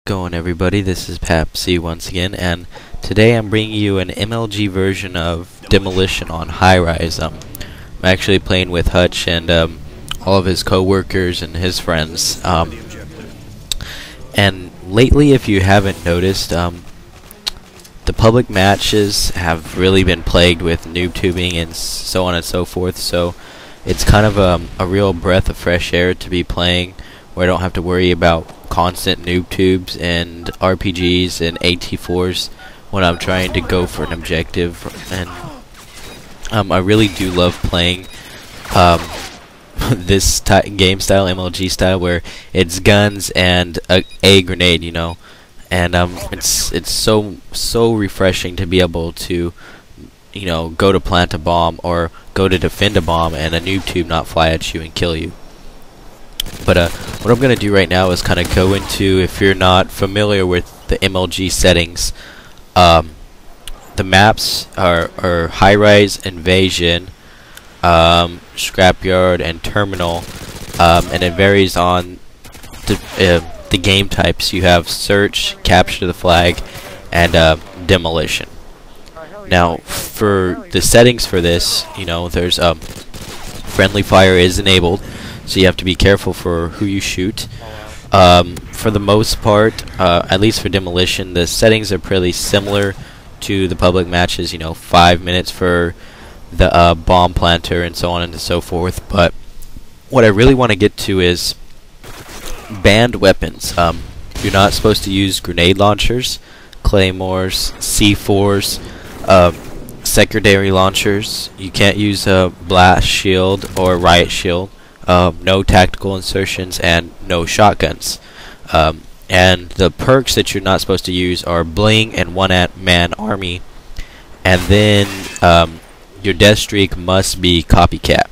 Going everybody, this is Papsy once again, and today I'm bringing you an MLG version of Demolition on High Rise. I'm actually playing with Hutch and all of his co-workers and his friends. And lately, if you haven't noticed, the public matches have really been plagued with noob tubing and so on and so forth, so it's kind of a real breath of fresh air to be playing where I don't have to worry about constant noob tubes and RPGs and AT4s when I'm trying to go for an objective. And I really do love playing this game style, MLG style, where it's guns and a grenade, you know. And it's so refreshing to be able to, you know, go to plant a bomb or go to defend a bomb and a noob tube not fly at you and kill you. But what I'm going to do right now is kind of go into, if you're not familiar with the MLG settings, the maps are High-Rise, Invasion, Scrapyard, and Terminal, and it varies on the game types. You have Search, Capture the Flag, and Demolition. Now, for the settings for this, you know, there's friendly fire is enabled, so you have to be careful for who you shoot. For the most part, at least for Demolition, the settings are pretty similar to the public matches. You know, 5 minutes for the bomb planter and so on and so forth. But what I really want to get to is banned weapons. You're not supposed to use grenade launchers, claymores, C4s, secondary launchers. You can't use a blast shield or riot shield. No tactical insertions, and no shotguns. And the perks that you're not supposed to use are Bling and one-man army. And then your death streak must be copycat.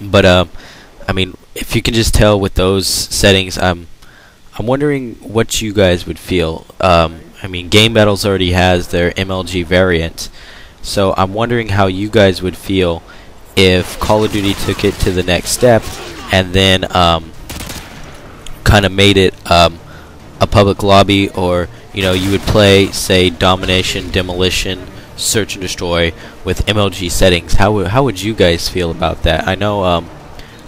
But I mean, if you can just tell with those settings, I'm wondering what you guys would feel. I mean, Game Battles already has their MLG variant, so I'm wondering how you guys would feel if Call of Duty took it to the next step and then kind of made it a public lobby, or you know, you would play, say, Domination, Demolition, Search and Destroy with MLG settings. How would you guys feel about that? I know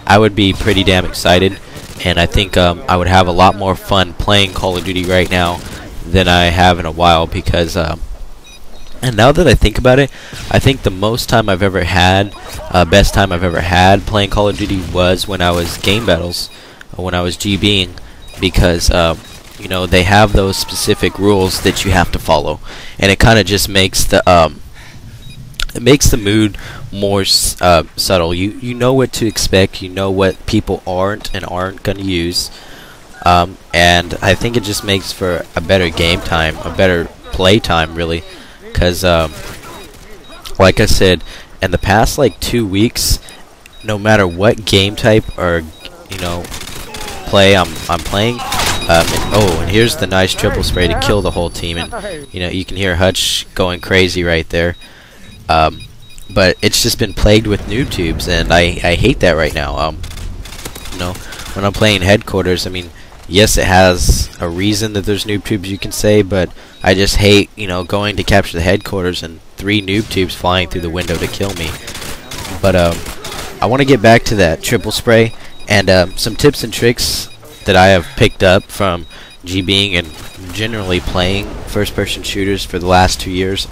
I would be pretty damn excited, and I think I would have a lot more fun playing Call of Duty right now than I have in a while, because and now that I think about it, I think the most time I've ever had, best time I've ever had playing Call of Duty was when I was Game Battles, when I was GBing, because you know, they have those specific rules that you have to follow, and it kind of just makes the mood more subtle. You know what to expect, you know what people aren't going to use, and I think it just makes for a better game time, a better play time, really. Because, like I said, in the past like 2 weeks, no matter what game type or, you know, play I'm playing, and here's the nice triple spray to kill the whole team, and you know, you can hear Hutch going crazy right there. But it's just been plagued with noob tubes, and I hate that right now. You know, when I'm playing Headquarters, I mean, yes, it has a reason that there's noob tubes, you can say, but I just hate, you know, going to capture the Headquarters and 3 noob tubes flying through the window to kill me. But I want to get back to that triple spray and some tips and tricks that I have picked up from GBing and generally playing first-person shooters for the last 2 years.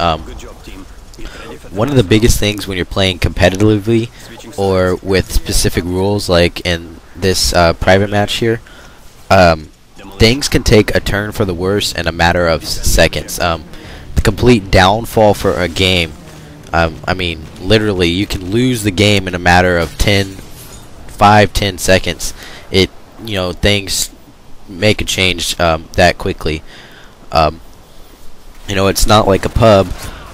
One of the biggest things when you're playing competitively or with specific rules, like in this private match here, things can take a turn for the worse in a matter of seconds. The complete downfall for a game, I mean, literally, you can lose the game in a matter of 5-10 seconds. You know, things make a change that quickly. You know, it's not like a pub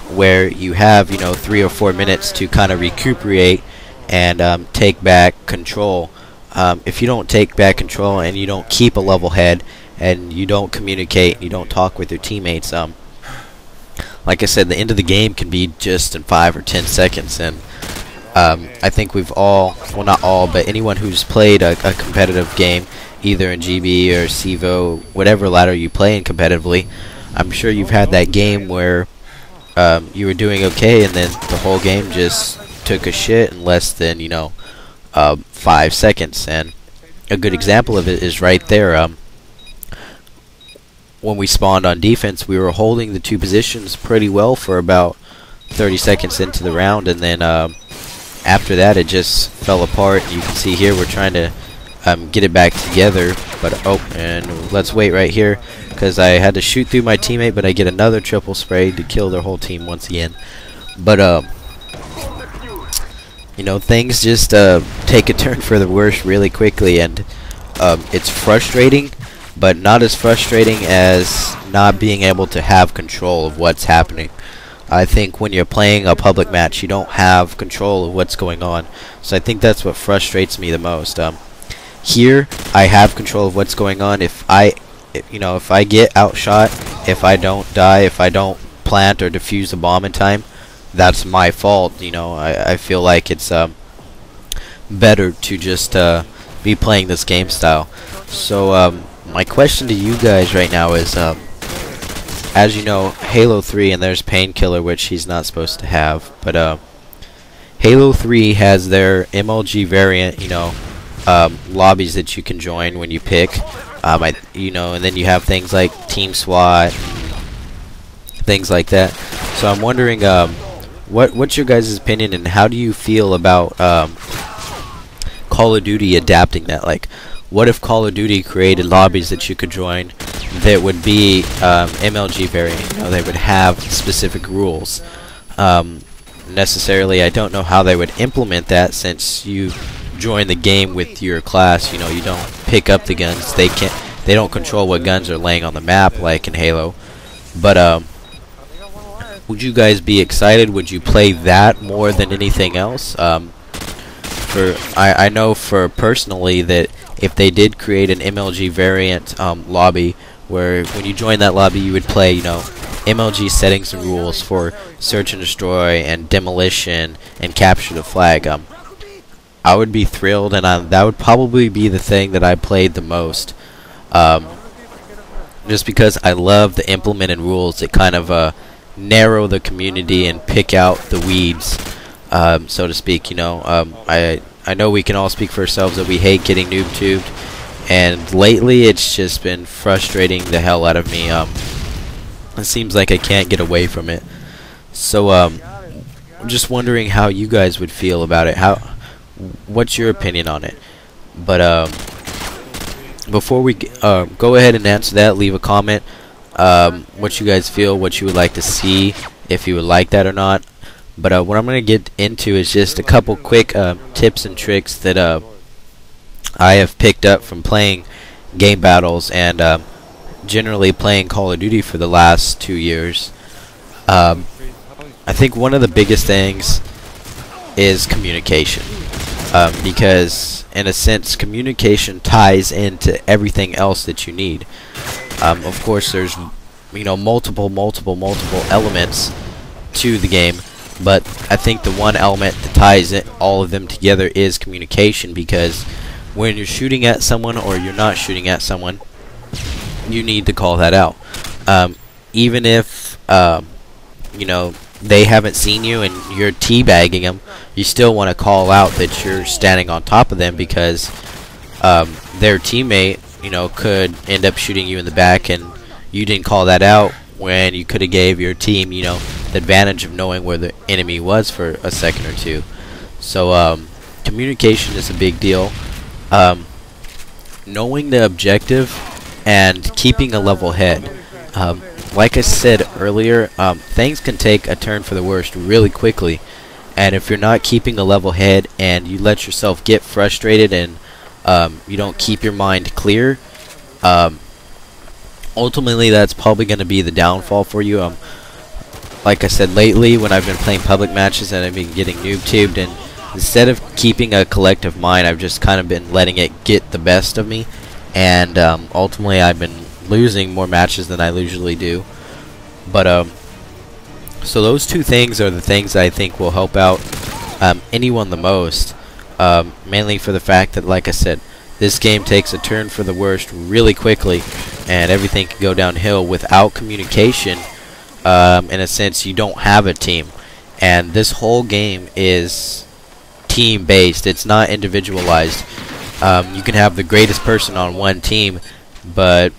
where you have, you know, 3 or 4 minutes to kind of recuperate and take back control. If you don't take back control and you don't keep a level head and you don't communicate, you don't talk with your teammates, like I said, the end of the game can be just in 5 or 10 seconds. And I think we've all, well, not all, but anyone who's played a competitive game either in GB or CVO, whatever ladder you play in competitively, I'm sure you've had that game where you were doing okay and then the whole game just took a shit in less than 5 seconds. And a good example of it is right there. When we spawned on defense, we were holding the 2 positions pretty well for about 30 seconds into the round, and then after that it just fell apart. You can see here we're trying to get it back together, but and let's wait right here because I had to shoot through my teammate, but I get another triple spray to kill their whole team once again. But things just take a turn for the worse really quickly, and it's frustrating, but not as frustrating as not being able to have control of what's happening. I think when you're playing a public match, you don't have control of what's going on. So I think that's what frustrates me the most. Here, I have control of what's going on. If I get outshot, if I don't die, if I don't plant or defuse the bomb in time, that's my fault. I feel like it's better to just be playing this game style. So my question to you guys right now is, as you know, Halo 3, and there's Painkiller, which he's not supposed to have, but Halo 3 has their MLG variant, lobbies that you can join when you pick, and then you have things like Team SWAT, things like that. So I'm wondering, what's your guys' opinion, and how do you feel about Call of Duty adapting that? Like, what if Call of Duty created lobbies that you could join that would be MLG variant? They would have specific rules. Necessarily, I don't know how they would implement that, since you join the game with your class. You don't pick up the guns. They don't control what guns are laying on the map like in Halo. But would you guys be excited? Would you play that more than anything else? I know for personally that if they did create an MLG variant lobby, where when you join that lobby you would play MLG settings and rules for search and destroy and demolition and capture the flag, I would be thrilled, and that would probably be the thing that I played the most, just because I love the implemented rules that kind of narrow the community and pick out the weeds, so to speak. I know we can all speak for ourselves that we hate getting noob tubed, and lately it's just been frustrating the hell out of me. It seems like I can't get away from it. So I'm just wondering how you guys would feel about it. What's your opinion on it? But before we go ahead and answer that, leave a comment what you guys feel, what you would like to see, if you would like that or not. But what I'm going to get into is just a couple quick tips and tricks that I have picked up from playing game battles and generally playing Call of Duty for the last 2 years. I think one of the biggest things is communication, because in a sense communication ties into everything else that you need. Of course there's multiple elements to the game, but I think the one element that ties all of them together is communication, because when you're shooting at someone or you're not shooting at someone, you need to call that out. Even if they haven't seen you and you're teabagging them, you still want to call out that you're standing on top of them, because their teammate could end up shooting you in the back, and you didn't call that out when you could have gave your team the advantage of knowing where the enemy was for a second or two. So communication is a big deal. Knowing the objective and keeping a level head. Like I said earlier, things can take a turn for the worst really quickly, and if you're not keeping a level head and you let yourself get frustrated and you don't keep your mind clear, ultimately that's probably going to be the downfall for you. Like I said, lately when I've been playing public matches and I've been getting noob tubed, and instead of keeping a collective mind, I've just kind of been letting it get the best of me, and ultimately I've been losing more matches than I usually do. But so those two things are the things I think will help out anyone the most, mainly for the fact that, like I said, this game takes a turn for the worst really quickly, and everything can go downhill without communication. In a sense, you don't have a team, and this whole game is team based. It's not individualized. You can have the greatest person on one team, but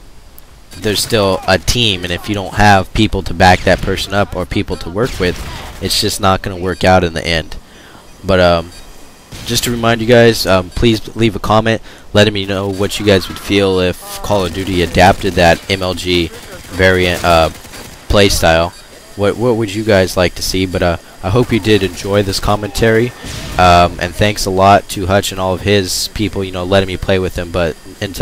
there's still a team, and if you don't have people to back that person up or people to work with, it's just not going to work out in the end. But just to remind you guys, please leave a comment letting me know what you guys would feel if Call of Duty adapted that MLG variant play style. What would you guys like to see? But I hope you did enjoy this commentary, and thanks a lot to Hutch and all of his people, letting me play with them. But until